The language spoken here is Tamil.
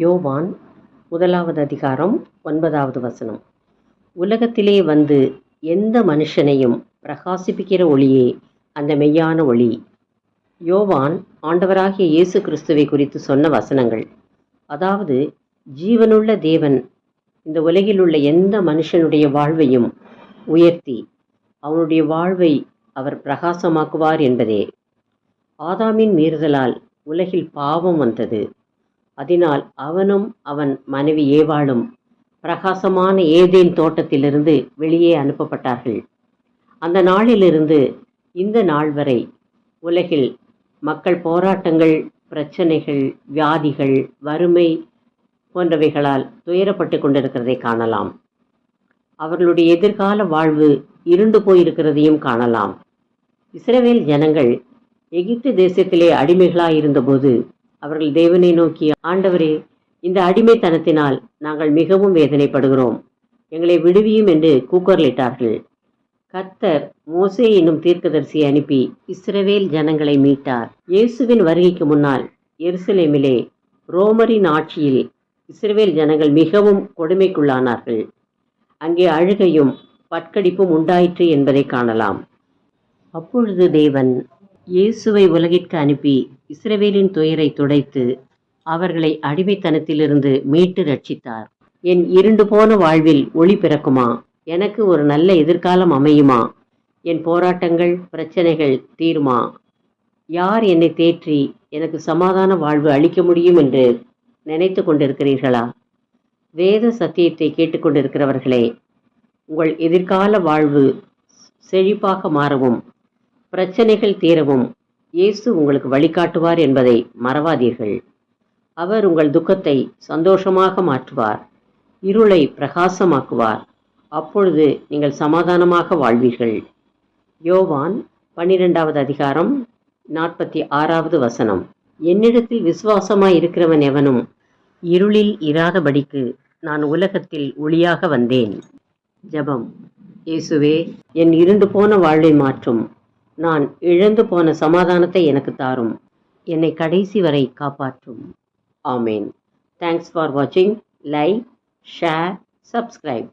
யோவான் 1 9 வசனம். உலகத்திலே வந்து எந்த மனுஷனையும் பிரகாசிப்பிக்கிற ஒளியே அந்த மெய்யான ஒளி. யோவான் ஆண்டவராகிய இயேசு கிறிஸ்துவை குறித்து சொன்ன வசனங்கள். அதாவது ஜீவனுள்ள தேவன் இந்த உலகில் உள்ள எந்த மனுஷனுடைய வாழ்வையும் உயர்த்தி அவனுடைய வாழ்வை அவர் பிரகாசமாக்குவார் என்பதே. ஆதாமின் மீறுதலால் உலகில் பாவம் வந்தது. அதனால் அவனும் அவன் மனைவி ஏவாளும் பிரகாசமான ஏதேன் தோட்டத்திலிருந்து வெளியே அனுப்பப்பட்டார்கள். அந்த நாளிலிருந்து இந்த நாள் வரை உலகில் மக்கள் போராட்டங்கள், பிரச்சனைகள், வியாதிகள், வறுமை போன்றவைகளால் துயரப்பட்டு கொண்டிருக்கிறதை காணலாம். அவர்களுடைய எதிர்கால வாழ்வு இருண்டு போயிருக்கிறதையும் காணலாம். இஸ்ரவேல் ஜனங்கள் எகிப்து தேசத்திலே அடிமைகளாயிருந்தபோது அவர்கள் தேவனை நோக்கி, ஆண்டவரே, இந்த அடிமைத்தனத்தினால் நாங்கள் மிகவும் வேதனைப்படுகிறோம், எங்களை விடுவியும் என்று கூக்குரலிட்டார்கள். கர்த்தர் மோசே என்னும் தீர்க்கதரிசியை அனுப்பி இஸ்ரவேல் ஜனங்களை மீட்டார். இயேசுவின் வருகைக்கு முன்னால் எருசலேமிலே ரோமரின் ஆட்சியில் இஸ்ரவேல் ஜனங்கள் மிகவும் கொடுமைக்குள்ளானார்கள். அங்கே அழுகையும் பட்கடிப்பும் உண்டாயிற்று என்பதை காணலாம். அப்பொழுது தேவன் இயேசுவை உலகிற்கு அனுப்பி இஸ்ரவேலின் துயரை துடைத்து அவர்களை அடிமைத்தனத்திலிருந்து மீட்டு ரட்சித்தார். என் இருண்டு போன வாழ்வில் ஒளி பிறக்குமா? எனக்கு ஒரு நல்ல எதிர்காலம் அமையுமா? என் போராட்டங்கள், பிரச்சனைகள் தீருமா? யார் என்னை தேற்றி எனக்கு சமாதான வாழ்வு அளிக்க முடியும் என்று நினைத்து கொண்டிருக்கிறீர்களா? வேத சத்தியத்தை கேட்டுக்கொண்டிருக்கிறவர்களே, உங்கள் எதிர்கால வாழ்வு செழிப்பாக மாறவும் பிரச்சனைகள் தீரவும் இயேசு உங்களுக்கு வழிகாட்டுவார் என்பதை மறவாதீர்கள். அவர் உங்கள் துக்கத்தை சந்தோஷமாக மாற்றுவார், இருளை பிரகாசமாக்குவார். அப்பொழுது நீங்கள் சமாதானமாக வாழ்வீர்கள். யோவான் 12 46 வசனம். என்னிடத்தில் விசுவாசமாய் இருக்கிறவன் எவனும் இருளில் இராதபடிக்கு நான் உலகத்தில் ஒளியாக வந்தேன். ஜெபம். இயேசுவே, என் இருண்டு போன வாழ்வை மாற்றும். நான் இழந்து போன சமாதானத்தை எனக்கு தாரும். என்னை கடைசி வரை காப்பாற்றும். ஆமேன். தேங்க்ஸ் ஃபார் வாட்சிங். Like, share, subscribe.